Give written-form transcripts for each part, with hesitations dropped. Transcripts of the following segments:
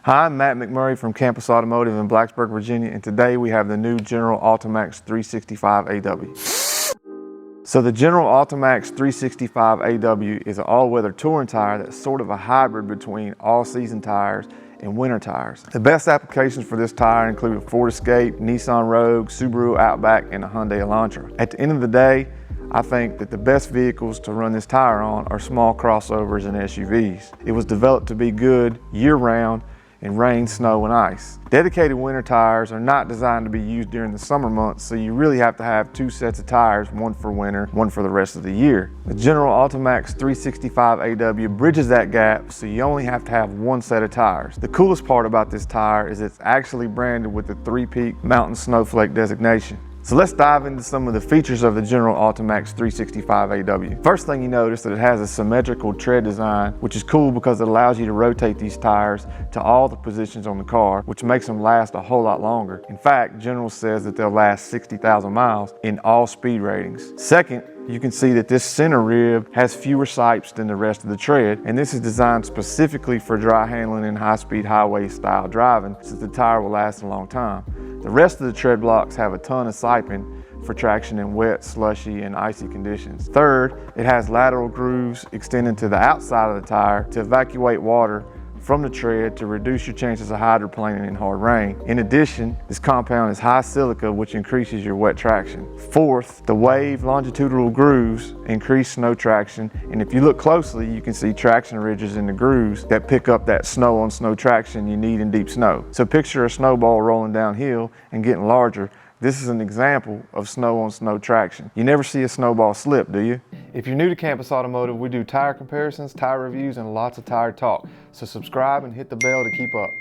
Hi, I'm Matt McMurray from Campus Automotive in Blacksburg, Virginia, and today we have the new General Altimax 365AW. So the General Altimax 365AW is an all-weather touring tire that's sort of a hybrid between all-season tires and winter tires. The best applications for this tire include a Ford Escape, Nissan Rogue, Subaru Outback, and a Hyundai Elantra. At the end of the day, I think that the best vehicles to run this tire on are small crossovers and SUVs. It was developed to be good year-round in rain, snow, and ice. Dedicated winter tires are not designed to be used during the summer months, so you really have to have two sets of tires, one for winter, one for the rest of the year. The General Altimax 365AW bridges that gap, so you only have to have one set of tires. The coolest part about this tire is it's actually branded with the 3-peak mountain snowflake designation. So let's dive into some of the features of the General Altimax 365AW. First thing you notice that it has a symmetrical tread design, which is cool because it allows you to rotate these tires to all the positions on the car, which makes them last a whole lot longer. In fact, General says that they'll last 60,000 miles in all speed ratings. Second, you can see that this center rib has fewer sipes than the rest of the tread, and this is designed specifically for dry handling and high-speed highway style driving, since the tire will last a long time. The rest of the tread blocks have a ton of siping for traction in wet, slushy, and icy conditions. Third, it has lateral grooves extending to the outside of the tire to evacuate water from the tread to reduce your chances of hydroplaning in hard rain. In addition, this compound is high silica, which increases your wet traction. Fourth, the wave longitudinal grooves increase snow traction, and if you look closely, you can see traction ridges in the grooves that pick up that snow-on-snow traction you need in deep snow. So picture a snowball rolling downhill and getting larger. This is an example of snow-on-snow traction. You never see a snowball slip, do you? If you're new to Campus Automotive, we do tire comparisons, tire reviews, and lots of tire talk. So subscribe and hit the bell to keep up.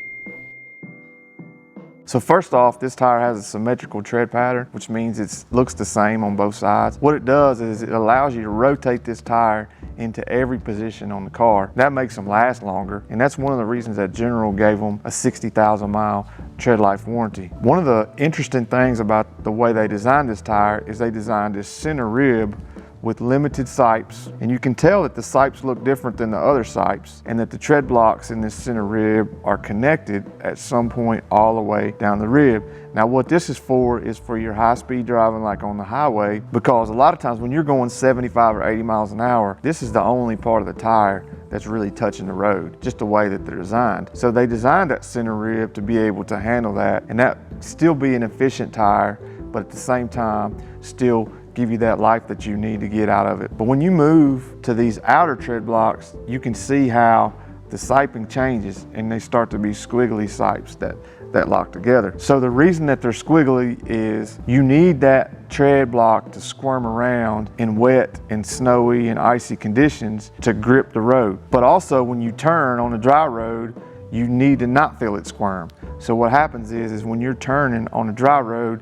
So first off, this tire has a symmetrical tread pattern, which means it looks the same on both sides. What it does is it allows you to rotate this tire into every position on the car. That makes them last longer, and that's one of the reasons that General gave them a 60,000 mile tread life warranty. One of the interesting things about the way they designed this tire is they designed this center rib with limited sipes, and you can tell that the sipes look different than the other sipes, and that the tread blocks in this center rib are connected at some point all the way down the rib. Now what this is for your high-speed driving like on the highway, because a lot of times when you're going 75 or 80 miles an hour, this is the only part of the tire that's really touching the road, just the way that they're designed. So they designed that center rib to be able to handle that, and that still be an efficient tire, but at the same time still give you that life that you need to get out of it. But when you move to these outer tread blocks, you can see how the siping changes and they start to be squiggly sipes that lock together. So the reason that they're squiggly is you need that tread block to squirm around in wet and snowy and icy conditions to grip the road. But also when you turn on a dry road, you need to not feel it squirm. So what happens is when you're turning on a dry road,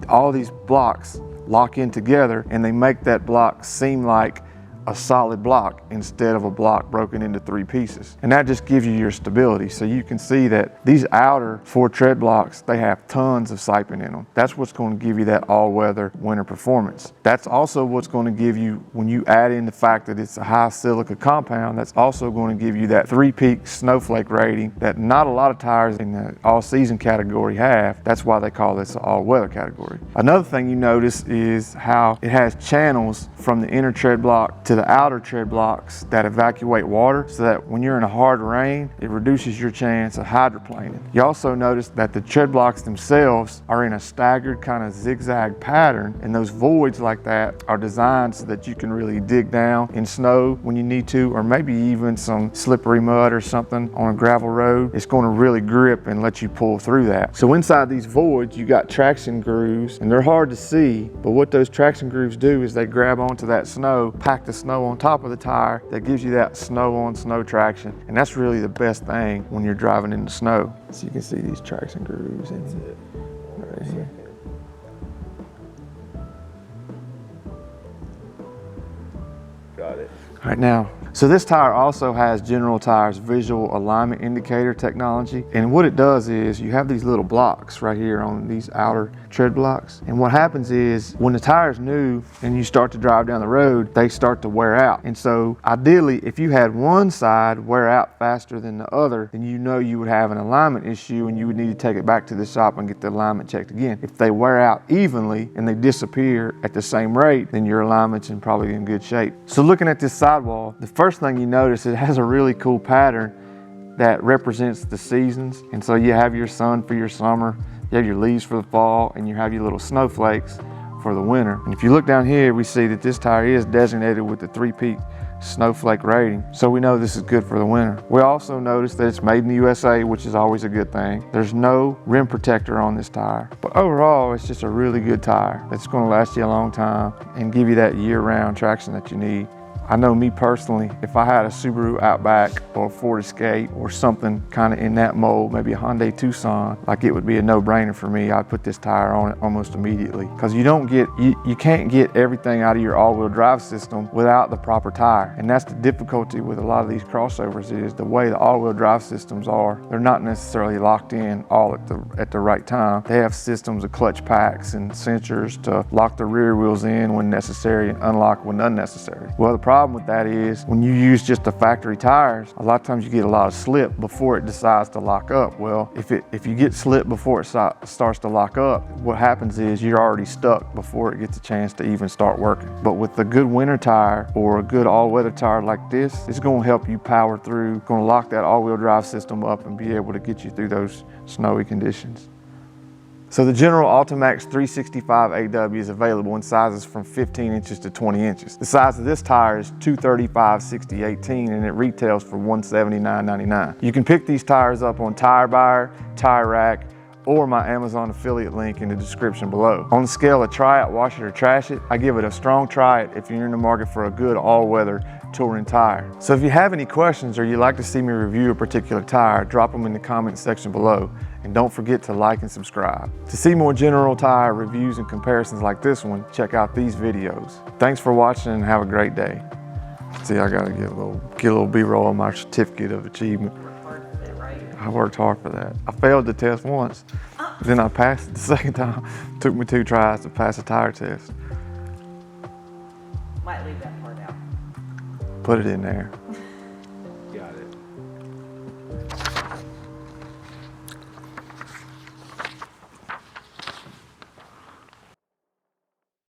all these blocks lock in together and they make that block seem like a solid block instead of a block broken into 3 pieces. And that just gives you your stability. So you can see that these outer 4 tread blocks, they have tons of siping in them. That's what's going to give you that all-weather winter performance. That's also what's going to give you, when you add in the fact that it's a high silica compound, that's also going to give you that 3-peak snowflake rating that not a lot of tires in the all-season category have. That's why they call this an all-weather category. Another thing you notice is how it has channels from the inner tread block to the outer tread blocks that evacuate water, so that when you're in a hard rain, it reduces your chance of hydroplaning. You also notice that the tread blocks themselves are in a staggered kind of zigzag pattern, and those voids like that are designed so that you can really dig down in snow when you need to, or maybe even some slippery mud or something on a gravel road. It's going to really grip and let you pull through that. So inside these voids, you got traction grooves, and they're hard to see, but what those traction grooves do is they grab onto that snow, pack the snow on top of the tire, that gives you that snow-on-snow traction, and that's really the best thing when you're driving in the snow. So you can see these traction grooves right here. Got it. All right, now So this tire also has General Tire's visual alignment indicator technology. And what it does is you have these little blocks right here on these outer tread blocks. And what happens is when the tire is new and you start to drive down the road, they start to wear out. And so ideally, if you had one side wear out faster than the other, then you know you would have an alignment issue and you would need to take it back to the shop and get the alignment checked again. If they wear out evenly and they disappear at the same rate, then your alignment's probably in good shape. So looking at this sidewall, the first thing you notice, it has a really cool pattern that represents the seasons. And so you have your sun for your summer, you have your leaves for the fall, and you have your little snowflakes for the winter. And if you look down here, we see that this tire is designated with the 3-peak snowflake rating, so we know this is good for the winter. We also notice that it's made in the USA, which is always a good thing. There's no rim protector on this tire, but overall it's just a really good tire that's going to last you a long time and give you that year-round traction that you need. I know me personally, if I had a Subaru Outback or a Ford Escape or something kind of in that mold, maybe a Hyundai Tucson, like it would be a no-brainer for me. I'd put this tire on it almost immediately, because you can't get everything out of your all-wheel drive system without the proper tire. And that's the difficulty with a lot of these crossovers, is the way the all-wheel drive systems are. They're not necessarily locked in all at the right time. They have systems of clutch packs and sensors to lock the rear wheels in when necessary and unlock when unnecessary. Well, the problem with that is when you use just the factory tires, a lot of times you get a lot of slip before it decides to lock up. Well, if you get slip before it starts to lock up, what happens is you're already stuck before it gets a chance to even start working. But with a good winter tire or a good all-weather tire like this, it's going to help you power through, going to lock that all-wheel drive system up and be able to get you through those snowy conditions. So the General Altimax 365AW is available in sizes from 15 inches to 20 inches. The size of this tire is 235/60/18 and it retails for $179.99. You can pick these tires up on Tire Buyer, Tire Rack, or my Amazon affiliate link in the description below. On the scale of try it, wash it, or trash it, I give it a strong try it if you're in the market for a good all-weather touring tire. So if you have any questions or you'd like to see me review a particular tire, drop them in the comment section below. And don't forget to like and subscribe. To see more general tire reviews and comparisons like this one, check out these videos. Thanks for watching and have a great day. See, I gotta get a little B-roll on my certificate of achievement. I worked hard for that. I failed the test once, then I passed it the second time. Took me 2 tries to pass a tire test. Might leave that part out. Put it in there.